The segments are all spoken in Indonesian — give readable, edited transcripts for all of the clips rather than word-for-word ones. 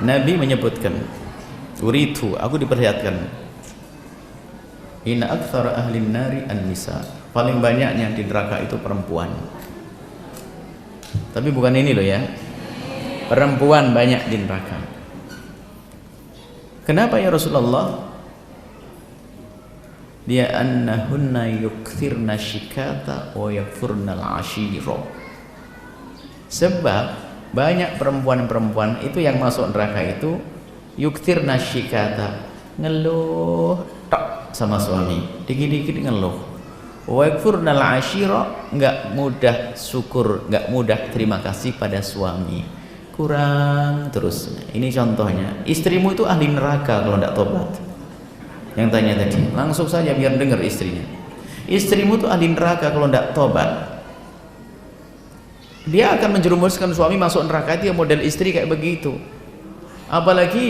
Nabi menyebutkan, uritu, aku diperlihatkan, inna aktsara ahlin nari an-nisa, paling banyaknya di neraka itu perempuan. Tapi bukan ini loh ya, perempuan banyak di neraka. Kenapa ya Rasulullah? Dia annahunna yukthirna syikata wa yakfurnal ashira. Sebab banyak perempuan-perempuan itu yang masuk neraka itu yukthirna syikata, ngeluh tok sama suami, dikit-dikit ngeluh. Wa yakfurnal ashira, enggak mudah syukur, enggak mudah terima kasih pada suami, kurang terus. Ini contohnya, istrimu itu ahli neraka kalau tidak tobat. Yang tanya tadi, langsung saja biar dengar istrinya, istrimu itu ahli neraka kalau tidak tobat. Dia akan menjerumuskan suami masuk neraka. Itu yang model istri kayak begitu. Apalagi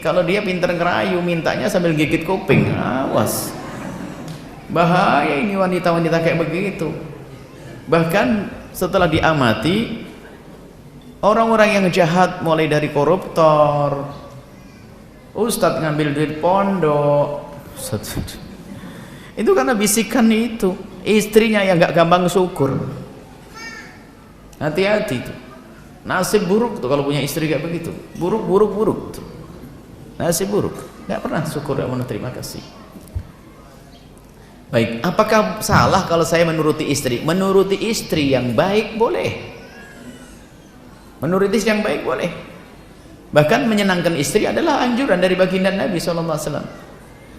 kalau dia pintar ngerayu, mintanya sambil gigit kuping, awas, bahaya ini wanita-wanita kayak begitu. Bahkan setelah diamati, orang-orang yang jahat mulai dari koruptor, ustadz ngambil duit pondok, itu karena bisikan itu. Istrinya yang gak gampang syukur. Hati-hati tuh, nasib buruk tuh kalau punya istri kayak begitu. Buruk tuh, nasib buruk, gak pernah syukur, gak mau terima kasih. Baik, apakah salah kalau saya menuruti istri? Menuruti istri yang baik boleh, menuruti istri yang baik boleh. Bahkan menyenangkan istri adalah anjuran dari baginda Nabi SAW.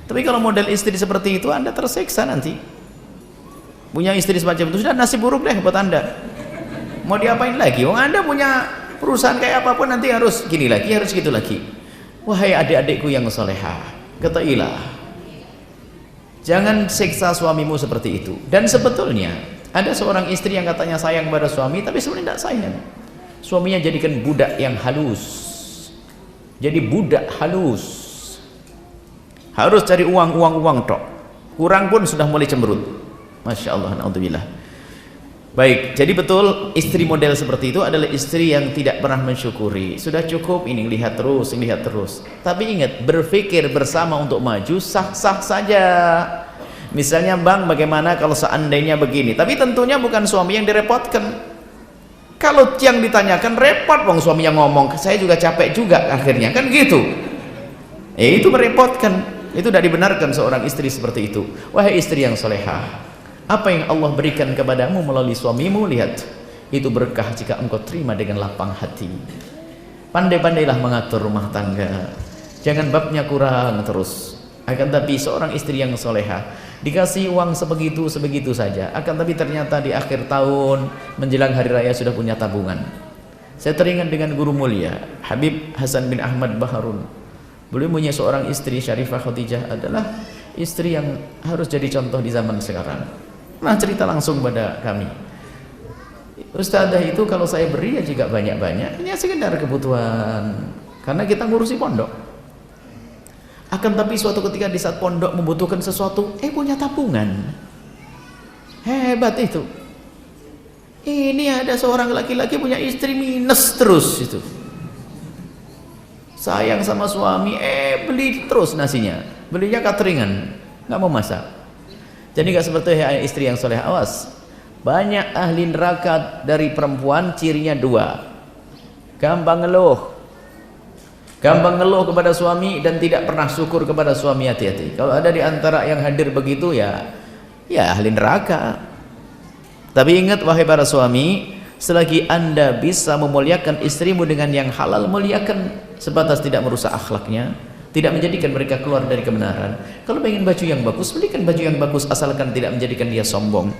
Tapi kalau model istri seperti itu, Anda tersiksa nanti. Punya istri semacam itu sudah nasib buruk deh buat Anda. Mau diapain lagi? Wong Anda punya perusahaan kayak apapun nanti harus gini lagi, harus gitu lagi. Wahai adik-adikku yang solehah, ketahuilah, jangan siksa suamimu seperti itu. Dan sebetulnya ada seorang istri yang katanya sayang pada suami, tapi sebenarnya tidak sayang. Suaminya jadikan budak yang halus. Jadi budak halus, harus cari uang tok, kurang pun sudah mulai cemberut. Masya Allah, naudzubillah. Baik, jadi betul istri model seperti itu adalah istri yang tidak pernah mensyukuri. Sudah cukup ini, lihat terus. Tapi ingat, berpikir bersama untuk maju sah-sah saja. Misalnya, bang, bagaimana kalau seandainya begini? Tapi tentunya bukan suami yang direpotkan. Kalau yang ditanyakan repot, bang, suaminya ngomong, saya juga capek juga akhirnya, kan gitu. Itu merepotkan. Itu tidak dibenarkan seorang istri seperti itu. Wahai istri yang solehah, apa yang Allah berikan kepadamu melalui suamimu, lihat, itu berkah jika engkau terima dengan lapang hati. Pandai-pandailah mengatur rumah tangga, jangan babnya kurang terus. Akan tapi seorang istri yang solehah dikasih uang sebegitu saja, akan tapi ternyata di akhir tahun menjelang hari raya sudah punya tabungan. Saya teringat dengan guru mulia Habib Hasan bin Ahmad Baharun. Beliau punya seorang istri, Syarifah Khadijah, adalah istri yang harus jadi contoh di zaman sekarang. Nah, cerita langsung pada kami, ustadzah itu kalau saya beri ya juga banyak-banyak, ini sekedar kebutuhan karena kita ngurusi pondok. Akan tapi suatu ketika di saat pondok membutuhkan sesuatu, punya tabungan. Hebat itu. Ini ada seorang laki-laki punya istri minus terus itu, sayang sama suami, beli terus nasinya, belinya cateringan, nggak mau masak. Jadi nggak seperti istri yang soleh. Awas, banyak ahli neraka dari perempuan cirinya dua: gampang ngeluh kepada suami dan tidak pernah syukur kepada suami. Hati-hati kalau ada di antara yang hadir begitu, ya ahli neraka. Tapi ingat wahai para suami, selagi Anda bisa memuliakan istrimu dengan yang halal, muliakan, sebatas tidak merusak akhlaknya, tidak menjadikan mereka keluar dari kebenaran. Kalau pengen baju yang bagus, belikan baju yang bagus, asalkan tidak menjadikan dia sombong.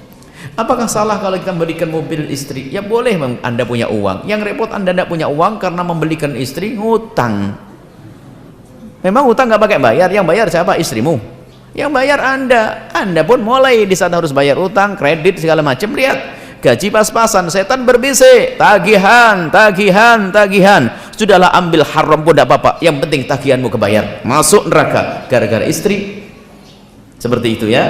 Apakah salah kalau kita membelikan mobil istri? Ya boleh, Anda punya uang. Yang repot Anda tidak punya uang karena membelikan istri, ngutang. Memang hutang nggak pakai bayar, yang bayar siapa? Istrimu. Yang bayar Anda. Anda pun mulai di sana harus bayar utang, kredit, segala macam. Lihat, gaji pas-pasan, setan berbisik, tagihan. Sudahlah, ambil haram pun tidak apa-apa, yang penting tagihanmu kebayar. Masuk neraka gara-gara istri. Seperti itu ya.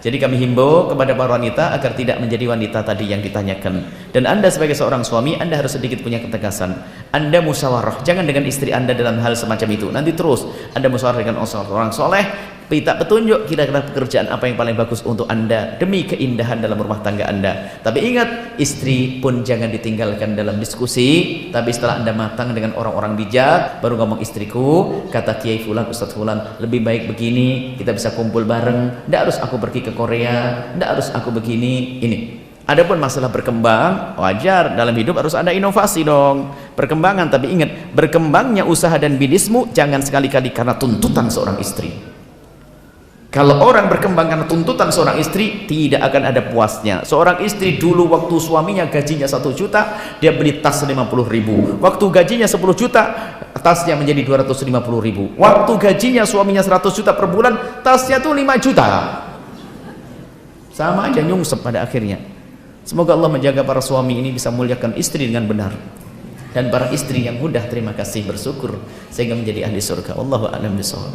Jadi kami himbau kepada para wanita agar tidak menjadi wanita tadi yang ditanyakan. Dan Anda sebagai seorang suami, Anda harus sedikit punya ketegasan. Anda musyawarah, jangan dengan istri Anda dalam hal semacam itu. Nanti terus Anda musyawarah dengan orang soleh, minta petunjuk kira-kira pekerjaan apa yang paling bagus untuk Anda demi keindahan dalam rumah tangga Anda. Tapi ingat, istri pun jangan ditinggalkan dalam diskusi. Tapi setelah Anda matang dengan orang-orang bijak, baru ngomong, istriku, kata Kiai Fulan, Ustadz Fulan, lebih baik begini, kita bisa kumpul bareng, tidak harus aku pergi ke Korea, tidak harus aku begini, ini. Adapun masalah berkembang, wajar, dalam hidup harus ada inovasi dong, perkembangan. Tapi ingat, berkembangnya usaha dan bisnismu jangan sekali-kali karena tuntutan seorang istri. Kalau orang berkembang karena tuntutan seorang istri, tidak akan ada puasnya. Seorang istri dulu waktu suaminya gajinya 1 juta, dia beli tas 50.000. Waktu gajinya 10 juta, tasnya menjadi 250.000. Waktu gajinya suaminya 100 juta per bulan, tasnya tuh 5 juta. Sama aja nyungsep pada akhirnya. Semoga Allah menjaga para suami ini bisa muliakan istri dengan benar. Dan para istri yang mudah terima kasih bersyukur sehingga menjadi ahli surga. Wallahu a'lam bishawab.